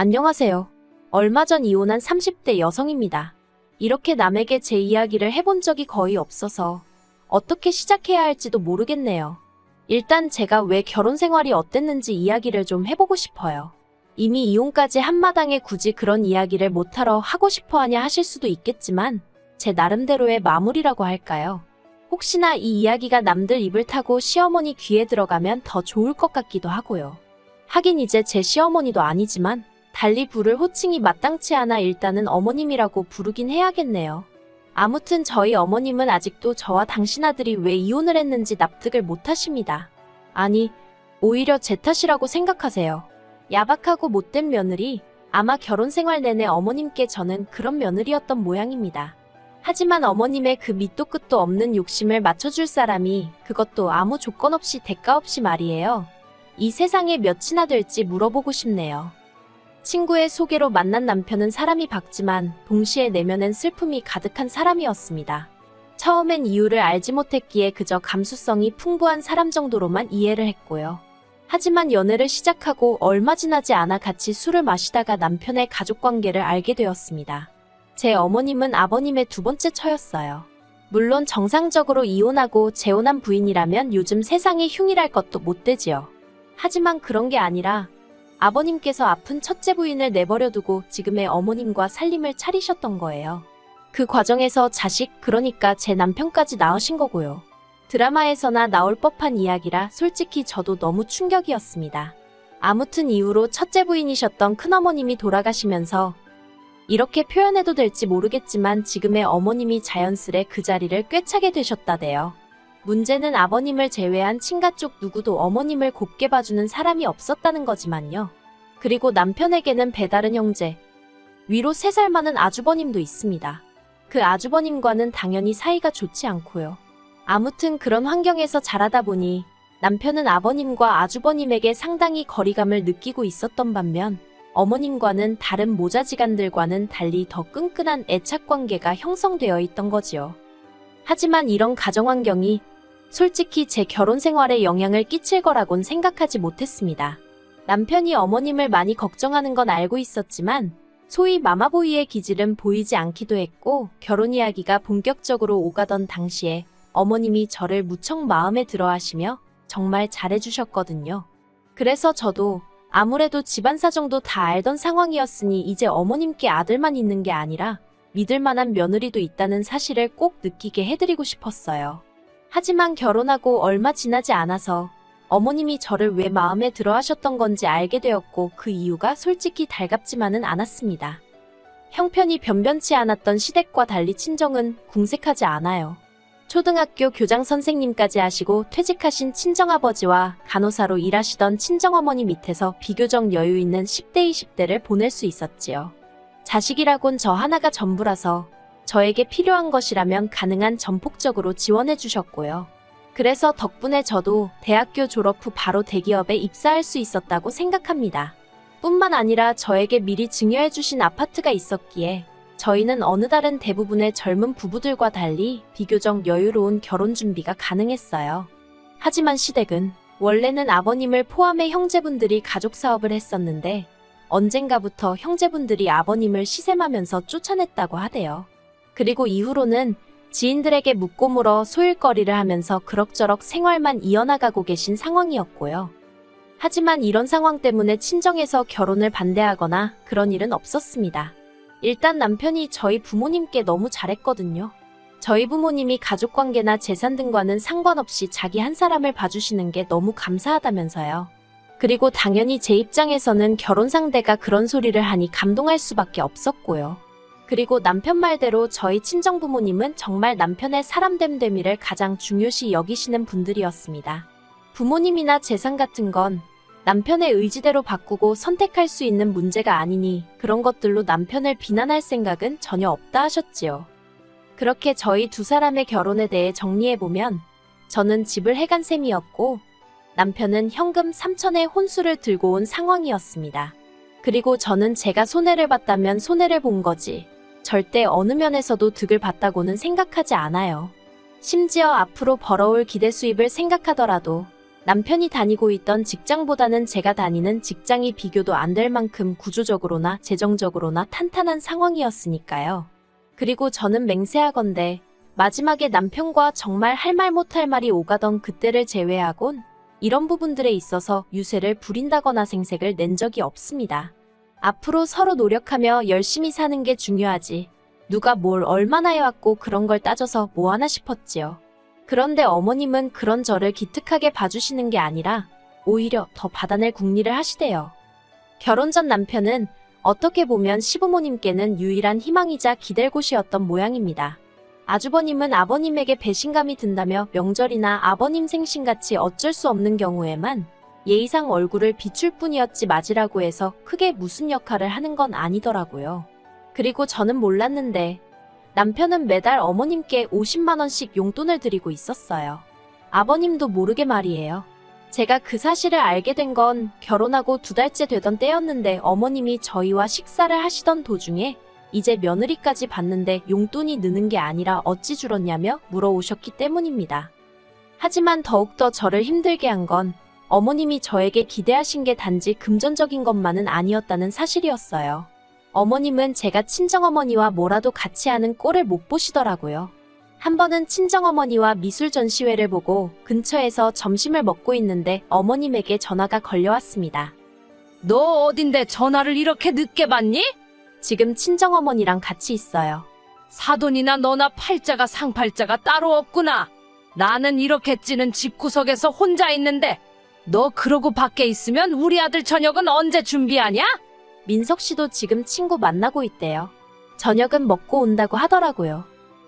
안녕하세요. 얼마 전 이혼한 30대 여성입니다. 이렇게 남에게 제 이야기를 해본 적이 거의 없어서 어떻게 시작해야 할지도 모르겠네요. 일단 제가 왜 결혼 생활이 어땠는지 이야기를 좀 해보고 싶어요. 이미 이혼까지 한마당에 굳이 그런 이야기를 못하러 하고 싶어 하냐 하실 수도 있겠지만 제 나름대로의 마무리라고 할까요? 혹시나 이 이야기가 남들 입을 타고 시어머니 귀에 들어가면 더 좋을 것 같기도 하고요. 하긴 이제 제 시어머니도 아니지만 달리 부를 호칭이 마땅치 않아 일단은 어머님이라고 부르긴 해야겠네요. 아무튼 저희 어머님은 아직도 저와 당신 아들이 왜 이혼을 했는지 납득을 못하십니다. 아니, 오히려 제 탓이라고 생각하세요. 야박하고 못된 며느리, 아마 결혼 생활 내내 어머님께 저는 그런 며느리였던 모양입니다. 하지만 어머님의 그 밑도 끝도 없는 욕심을 맞춰줄 사람이, 그것도 아무 조건 없이 대가 없이 말이에요. 이 세상에 몇이나 될지 물어보고 싶네요. 친구의 소개로 만난 남편은 사람이 밝지만 동시에 내면엔 슬픔이 가득한 사람이었습니다. 처음엔 이유를 알지 못했기에 그저 감수성이 풍부한 사람 정도로만 이해를 했고요. 하지만 연애를 시작하고 얼마 지나지 않아 같이 술을 마시다가 남편의 가족관계를 알게 되었습니다. 제 어머님은 아버님의 두 번째 처였어요. 물론 정상적으로 이혼하고 재혼한 부인이라면 요즘 세상에 흉일할 것도 못 되지요. 하지만 그런 게 아니라 아버님께서 아픈 첫째 부인을 내버려두고 지금의 어머님과 살림을 차리셨던 거예요. 그 과정에서 자식, 그러니까 제 남편까지 낳으신 거고요. 드라마에서나 나올 법한 이야기라 솔직히 저도 너무 충격이었습니다. 아무튼 이후로 첫째 부인이셨던 큰어머님이 돌아가시면서 이렇게 표현해도 될지 모르겠지만 지금의 어머님이 자연스레 그 자리를 꿰차게 되셨다대요. 문제는 아버님을 제외한 친가 쪽 누구도 어머님을 곱게 봐주는 사람이 없었다는 거지만요. 그리고 남편에게는 배다른 형제, 위로 3살 많은 아주버님도 있습니다. 그 아주버님과는 당연히 사이가 좋지 않고요. 아무튼 그런 환경에서 자라다 보니 남편은 아버님과 아주버님에게 상당히 거리감을 느끼고 있었던 반면 어머님과는 다른 모자지간들과는 달리 더 끈끈한 애착관계가 형성되어 있던 거지요. 하지만 이런 가정환경이 솔직히 제 결혼 생활에 영향을 끼칠 거라곤 생각하지 못했습니다. 남편이 어머님을 많이 걱정하는 건 알고 있었지만 소위 마마보이의 기질은 보이지 않기도 했고 결혼 이야기가 본격적으로 오가던 당시에 어머님이 저를 무척 마음에 들어 하시며 정말 잘해주셨거든요. 그래서 저도 아무래도 집안 사정도 다 알던 상황이었으니 이제 어머님께 아들만 있는 게 아니라 믿을 만한 며느리도 있다는 사실을 꼭 느끼게 해드리고 싶었어요. 하지만 결혼하고 얼마 지나지 않아서 어머님이 저를 왜 마음에 들어 하셨던 건지 알게 되었고 그 이유가 솔직히 달갑지만은 않았습니다. 형편이 변변치 않았던 시댁과 달리 친정은 궁색하지 않아요. 초등학교 교장 선생님까지 하시고 퇴직하신 친정아버지와 간호사로 일하시던 친정어머니 밑에서 비교적 여유 있는 10대, 20대를 보낼 수 있었지요. 자식이라곤 저 하나가 전부라서 저에게 필요한 것이라면 가능한 전폭적으로 지원해 주셨고요. 그래서 덕분에 저도 대학교 졸업 후 바로 대기업에 입사할 수 있었다고 생각합니다. 뿐만 아니라 저에게 미리 증여해 주신 아파트가 있었기에 저희는 어느 다른 대부분의 젊은 부부들과 달리 비교적 여유로운 결혼 준비가 가능했어요. 하지만 시댁은 원래는 아버님을 포함해 형제분들이 가족 사업을 했었는데 언젠가부터 형제분들이 아버님을 시샘하면서 쫓아냈다고 하대요. 그리고 이후로는 지인들에게 묻고 물어 소일거리를 하면서 그럭저럭 생활만 이어나가고 계신 상황이었고요. 하지만 이런 상황 때문에 친정에서 결혼을 반대하거나 그런 일은 없었습니다. 일단 남편이 저희 부모님께 너무 잘했거든요. 저희 부모님이 가족관계나 재산 등과는 상관없이 자기 한 사람을 봐주시는 게 너무 감사하다면서요. 그리고 당연히 제 입장에서는 결혼 상대가 그런 소리를 하니 감동할 수밖에 없었고요. 그리고 남편 말대로 저희 친정 부모님은 정말 남편의 사람됨됨이를 가장 중요시 여기시는 분들이었습니다. 부모님이나 재산 같은 건 남편의 의지대로 바꾸고 선택할 수 있는 문제가 아니니 그런 것들로 남편을 비난할 생각은 전혀 없다 하셨지요. 그렇게 저희 두 사람의 결혼에 대해 정리해보면 저는 집을 해간 셈이었고 남편은 현금 3천의 혼수를 들고 온 상황이었습니다. 그리고 저는 제가 손해를 봤다면 손해를 본 거지 절대 어느 면에서도 득을 봤다고는 생각하지 않아요. 심지어 앞으로 벌어올 기대 수입을 생각하더라도 남편이 다니고 있던 직장보다는 제가 다니는 직장이 비교도 안 될 만큼 구조적으로나 재정적으로나 탄탄한 상황이었으니까요. 그리고 저는 맹세하건대 마지막에 남편과 정말 할 말 못할 말이 오가던 그때를 제외하곤 이런 부분들에 있어서 유세를 부린다거나 생색을 낸 적이 없습니다. 앞으로 서로 노력하며 열심히 사는 게 중요하지. 누가 뭘 얼마나 해왔고 그런 걸 따져서 뭐 하나 싶었지요. 그런데 어머님은 그런 저를 기특하게 봐주시는 게 아니라 오히려 더 받아낼 궁리를 하시대요. 결혼 전 남편은 어떻게 보면 시부모님께는 유일한 희망이자 기댈 곳이었던 모양입니다. 아주버님은 아버님에게 배신감이 든다며 명절이나 아버님 생신같이 어쩔 수 없는 경우에만 예의상 얼굴을 비출 뿐이었지 맞으라고 해서 크게 무슨 역할을 하는 건 아니더라고요. 그리고 저는 몰랐는데 남편은 매달 어머님께 50만 원씩 용돈을 드리고 있었어요. 아버님도 모르게 말이에요. 제가 그 사실을 알게 된 건 결혼하고 2달째 되던 때였는데 어머님이 저희와 식사를 하시던 도중에 이제 며느리까지 받는데 용돈이 느는 게 아니라 어찌 줄었냐며 물어오셨기 때문입니다. 하지만 더욱더 저를 힘들게 한 건 어머님이 저에게 기대하신 게 단지 금전적인 것만은 아니었다는 사실이었어요. 어머님은 제가 친정어머니와 뭐라도 같이 하는 꼴을 못 보시더라고요. 한 번은 친정어머니와 미술 전시회를 보고 근처에서 점심을 먹고 있는데 어머님에게 전화가 걸려왔습니다. 너 어딘데 전화를 이렇게 늦게 받니? 지금 친정어머니랑 같이 있어요. 사돈이나 너나 팔자가 상팔자가 따로 없구나. 나는 이렇게 찌는 집구석에서 혼자 있는데 너 그러고 밖에 있으면 우리 아들 저녁은 언제 준비하냐? 민석 씨도 지금 친구 만나고 있대요. 저녁은 먹고 온다고 하더라고요.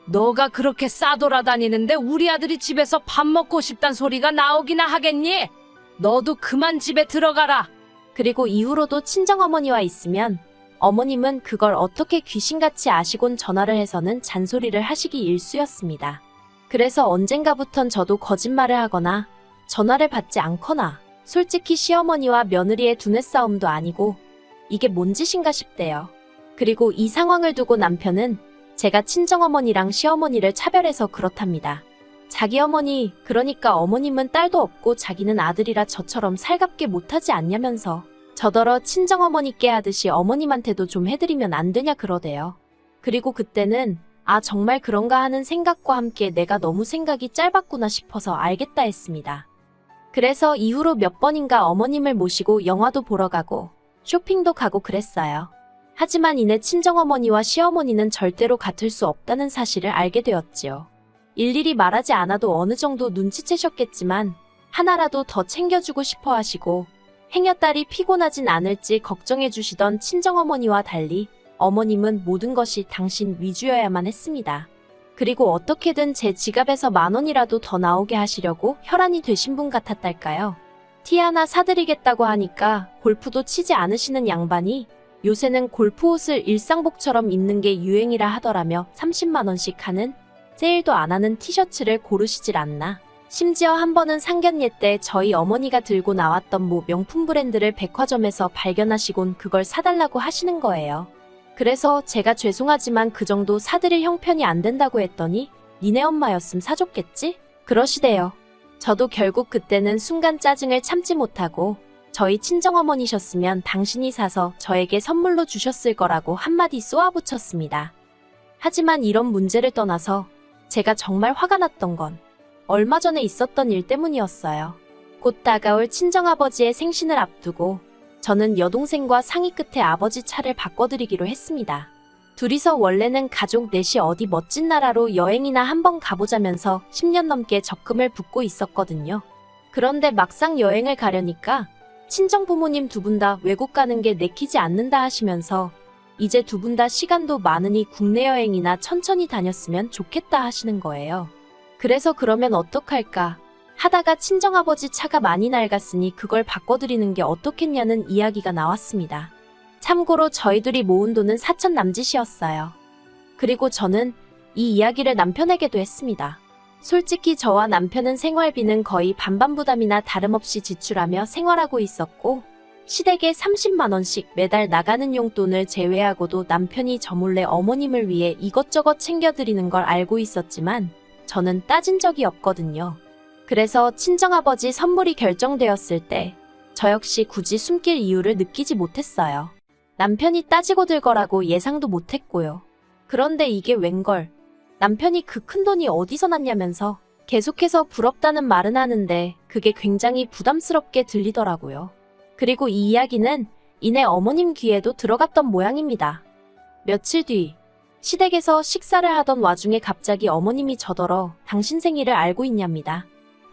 너가 그렇게 싸돌아다니는데 우리 아들이 집에서 밥 먹고 싶단 소리가 나오기나 하겠니? 너도 그만 집에 들어가라. 그리고 이후로도 친정어머니와 있으면 어머님은 그걸 어떻게 귀신같이 아시곤 전화를 해서는 잔소리를 하시기 일쑤였습니다. 그래서 언젠가부턴 저도 거짓말을 하거나 전화를 받지 않거나 솔직히 시어머니와 며느리의 두뇌 싸움도 아니고 이게 뭔 짓인가 싶대요. 그리고 이 상황을 두고 남편은 제가 친정어머니랑 시어머니를 차별해서 그렇답니다. 자기 어머니, 그러니까 어머님은 딸도 없고 자기는 아들이라 저처럼 살갑게 못하지 않냐면서 저더러 친정어머니께 하듯이 어머님한테도 좀 해드리면 안 되냐 그러대요. 그리고 그때는 아 정말 그런가 하는 생각과 함께 내가 너무 생각이 짧았구나 싶어서 알겠다 했습니다. 그래서 이후로 몇 번인가 어머님을 모시고 영화도 보러 가고 쇼핑도 가고 그랬어요. 하지만 이내 친정어머니와 시어머니는 절대로 같을 수 없다는 사실을 알게 되었지요. 일일이 말하지 않아도 어느 정도 눈치채셨겠지만 하나라도 더 챙겨주고 싶어 하시고 행여딸이 피곤하진 않을지 걱정해 주시던 친정어머니와 달리 어머님은 모든 것이 당신 위주여야만 했습니다. 그리고 어떻게든 제 지갑에서 10,000원이라도 더 나오게 하시려고 혈안이 되신 분 같았달까요. 티 하나 사드리겠다고 하니까 골프도 치지 않으시는 양반이 요새는 골프 옷을 일상복처럼 입는 게 유행이라 하더라며 30만 원씩 하는 세일도 안 하는 티셔츠를 고르시질 않나. 심지어 한 번은 상견례 때 저희 어머니가 들고 나왔던 뭐 명품 브랜드를 백화점에서 발견하시곤 그걸 사달라고 하시는 거예요. 그래서 제가 죄송하지만 그 정도 사드릴 형편이 안 된다고 했더니 니네 엄마였음 사줬겠지? 그러시대요. 저도 결국 그때는 순간 짜증을 참지 못하고 저희 친정어머니셨으면 당신이 사서 저에게 선물로 주셨을 거라고 한마디 쏘아붙였습니다. 하지만 이런 문제를 떠나서 제가 정말 화가 났던 건 얼마 전에 있었던 일 때문이었어요. 곧 다가올 친정아버지의 생신을 앞두고 저는 여동생과 상의 끝에 아버지 차를 바꿔드리기로 했습니다. 둘이서 원래는 가족 넷이 어디 멋진 나라로 여행이나 한번 가보자면서 10년 넘게 적금을 붓고 있었거든요. 그런데 막상 여행을 가려니까 친정 부모님 두 분 다 외국 가는 게 내키지 않는다 하시면서 이제 두 분 다 시간도 많으니 국내 여행이나 천천히 다녔으면 좋겠다 하시는 거예요. 그래서 그러면 어떡할까 하다가 친정아버지 차가 많이 낡았으니 그걸 바꿔드리는 게 어떻겠냐는 이야기가 나왔습니다. 참고로 저희 둘이 모은 돈은 4천 남짓이었어요. 그리고 저는 이 이야기를 남편에게도 했습니다. 솔직히 저와 남편은 생활비는 거의 반반 부담이나 다름없이 지출하며 생활하고 있었고 시댁에 30만 원씩 매달 나가는 용돈을 제외하고도 남편이 저 몰래 어머님을 위해 이것저것 챙겨드리는 걸 알고 있었지만 저는 따진 적이 없거든요. 그래서 친정아버지 선물이 결정되었을 때 저 역시 굳이 숨길 이유를 느끼지 못했어요. 남편이 따지고 들 거라고 예상도 못했고요. 그런데 이게 웬걸. 남편이 그 큰돈이 어디서 났냐면서 계속해서 부럽다는 말은 하는데 그게 굉장히 부담스럽게 들리더라고요. 그리고 이 이야기는 이내 어머님 귀에도 들어갔던 모양입니다. 며칠 뒤 시댁에서 식사를 하던 와중에 갑자기 어머님이 저더러 당신 생일을 알고 있냐입니다.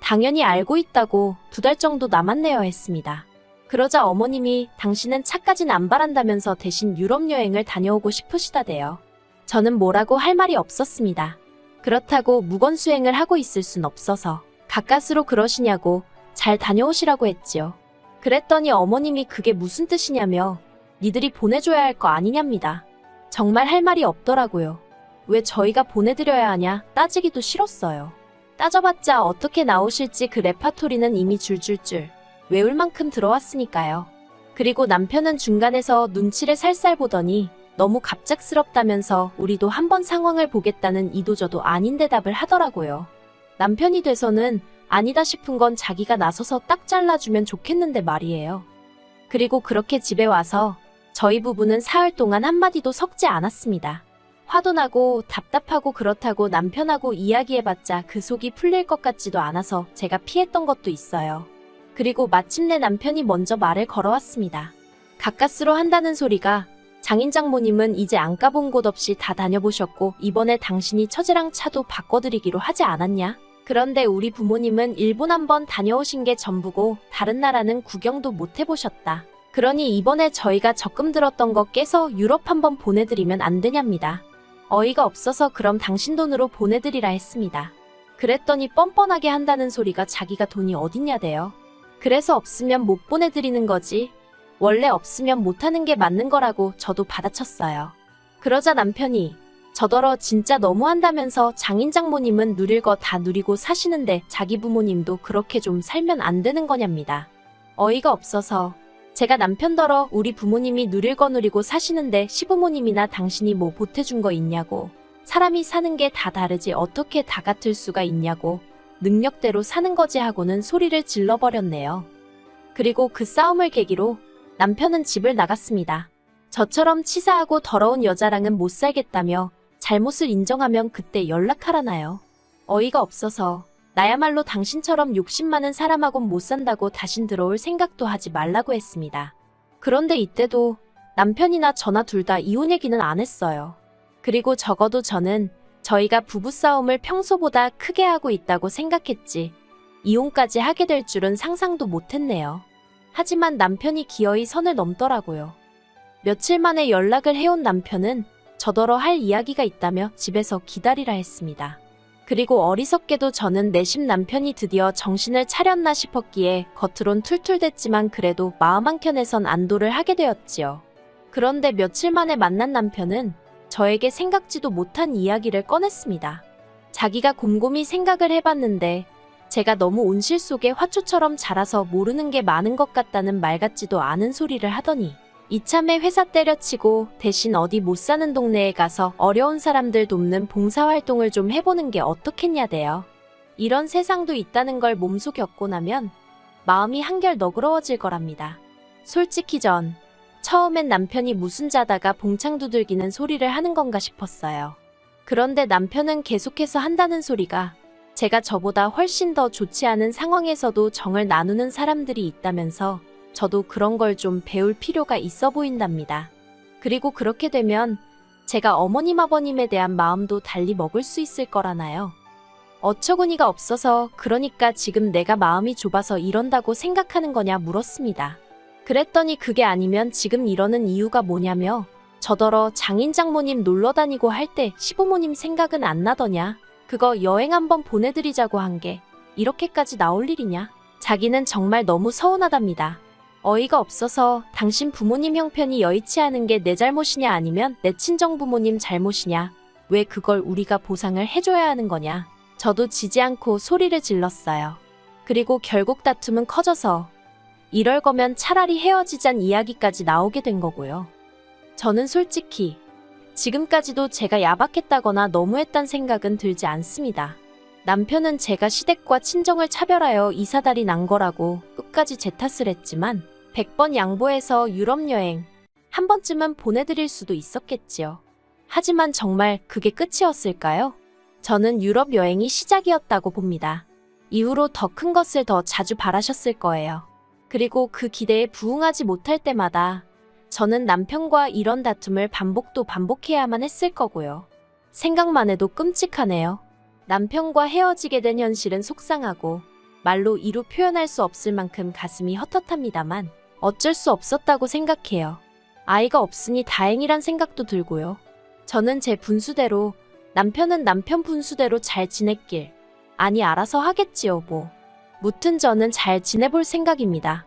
당연히 알고 있다고 2달 정도 남았네요 했습니다. 그러자 어머님이 당신은 차까진 안 바란다면서 대신 유럽 여행을 다녀오고 싶으시다대요. 저는 뭐라고 할 말이 없었습니다. 그렇다고 무건수행을 하고 있을 순 없어서 가까스로 그러시냐고 잘 다녀오시라고 했지요. 그랬더니 어머님이 그게 무슨 뜻이냐며 니들이 보내줘야 할 거 아니냐입니다. 정말 할 말이 없더라고요. 왜 저희가 보내드려야 하냐 따지기도 싫었어요. 따져봤자 어떻게 나오실지 그 레파토리는 이미 줄줄줄 외울 만큼 들어왔으니까요. 그리고 남편은 중간에서 눈치를 살살 보더니 너무 갑작스럽다면서 우리도 한번 상황을 보겠다는 이도저도 아닌 대답을 하더라고요. 남편이 돼서는 아니다 싶은 건 자기가 나서서 딱 잘라주면 좋겠는데 말이에요. 그리고 그렇게 집에 와서 저희 부부는 사흘 동안 한마디도 섞지 않았습니다. 화도 나고 답답하고 그렇다고 남편하고 이야기해봤자 그 속이 풀릴 것 같지도 않아서 제가 피했던 것도 있어요. 그리고 마침내 남편이 먼저 말을 걸어왔습니다. 가까스로 한다는 소리가 장인 장모님은 이제 안 가본 곳 없이 다 다녀보셨고 이번에 당신이 처제랑 차도 바꿔드리기로 하지 않았냐? 그런데 우리 부모님은 일본 한번 다녀오신 게 전부고 다른 나라는 구경도 못 해보셨다. 그러니 이번에 저희가 적금 들었던 거 깨서 유럽 한번 보내드리면 안 되냐입니다. 어이가 없어서 그럼 당신 돈으로 보내드리라 했습니다. 그랬더니 뻔뻔하게 한다는 소리가 자기가 돈이 어딨냐대요. 그래서 없으면 못 보내드리는 거지. 원래 없으면 못하는 게 맞는 거라고 저도 받아쳤어요. 그러자 남편이 저더러 진짜 너무한다면서 장인 장모님은 누릴 거 다 누리고 사시는데 자기 부모님도 그렇게 좀 살면 안 되는 거냐입니다. 어이가 없어서 제가 남편더러 우리 부모님이 누릴 거 누리고 사시는데 시부모님이나 당신이 뭐 보태준 거 있냐고, 사람이 사는 게 다 다르지 어떻게 다 같을 수가 있냐고, 능력대로 사는 거지 하고는 소리를 질러버렸네요. 그리고 그 싸움을 계기로 남편은 집을 나갔습니다. 저처럼 치사하고 더러운 여자랑은 못 살겠다며 잘못을 인정하면 그때 연락하라나요. 어이가 없어서 나야말로 당신처럼 욕심 많은 사람하곤 못 산다고 다신 들어올 생각도 하지 말라고 했습니다. 그런데 이때도 남편이나 저나 둘 다 이혼 얘기는 안 했어요. 그리고 적어도 저는 저희가 부부싸움을 평소보다 크게 하고 있다고 생각했지 이혼까지 하게 될 줄은 상상도 못했네요. 하지만 남편이 기어이 선을 넘더라고요. 며칠 만에 연락을 해온 남편은 저더러 할 이야기가 있다며 집에서 기다리라 했습니다. 그리고 어리석게도 저는 내심 남편이 드디어 정신을 차렸나 싶었기에 겉으론 툴툴댔지만 그래도 마음 한켠에선 안도를 하게 되었지요. 그런데 며칠 만에 만난 남편은 저에게 생각지도 못한 이야기를 꺼냈습니다. 자기가 곰곰이 생각을 해봤는데 제가 너무 온실 속의 화초처럼 자라서 모르는 게 많은 것 같다는 말 같지도 않은 소리를 하더니 이참에 회사 때려치고 대신 어디 못 사는 동네에 가서 어려운 사람들 돕는 봉사활동을 좀 해보는 게 어떻겠냐대요. 이런 세상도 있다는 걸 몸소 겪고 나면 마음이 한결 너그러워질 거랍니다. 솔직히 전 처음엔 남편이 무슨 자다가 봉창 두들기는 소리를 하는 건가 싶었어요. 그런데 남편은 계속해서 한다는 소리가 제가 저보다 훨씬 더 좋지 않은 상황에서도 정을 나누는 사람들이 있다면서 저도 그런 걸 좀 배울 필요가 있어 보인답니다. 그리고 그렇게 되면 제가 어머님 아버님에 대한 마음도 달리 먹을 수 있을 거라나요. 어처구니가 없어서 그러니까 지금 내가 마음이 좁아서 이런다고 생각하는 거냐 물었습니다. 그랬더니 그게 아니면 지금 이러는 이유가 뭐냐며 저더러 장인 장모님 놀러 다니고 할 때 시부모님 생각은 안 나더냐. 그거 여행 한번 보내드리자고 한 게 이렇게까지 나올 일이냐. 자기는 정말 너무 서운하답니다. 어이가 없어서 당신 부모님 형편이 여의치 않은 게 내 잘못이냐 아니면 내 친정 부모님 잘못이냐. 왜 그걸 우리가 보상을 해줘야 하는 거냐. 저도 지지 않고 소리를 질렀어요. 그리고 결국 다툼은 커져서 이럴 거면 차라리 헤어지잔 이야기까지 나오게 된 거고요. 저는 솔직히 지금까지도 제가 야박했다거나 너무했단 생각은 들지 않습니다. 남편은 제가 시댁과 친정을 차별하여 이사달이 난 거라고 끝까지 제 탓을 했지만 100번 양보해서 유럽 여행 한 번쯤은 보내드릴 수도 있었겠지요. 하지만 정말 그게 끝이었을까요? 저는 유럽 여행이 시작이었다고 봅니다. 이후로 더 큰 것을 더 자주 바라셨을 거예요. 그리고 그 기대에 부응하지 못할 때마다 저는 남편과 이런 다툼을 반복해야만 했을 거고요. 생각만 해도 끔찍하네요. 남편과 헤어지게 된 현실은 속상하고 말로 이루 표현할 수 없을 만큼 가슴이 헛헛합니다만 어쩔 수 없었다고 생각해요. 아이가 없으니 다행이란 생각도 들고요. 저는 제 분수대로, 남편은 남편 분수대로 잘 지냈길. 아니 알아서 하겠지요 뭐. 무튼 저는 잘 지내볼 생각입니다.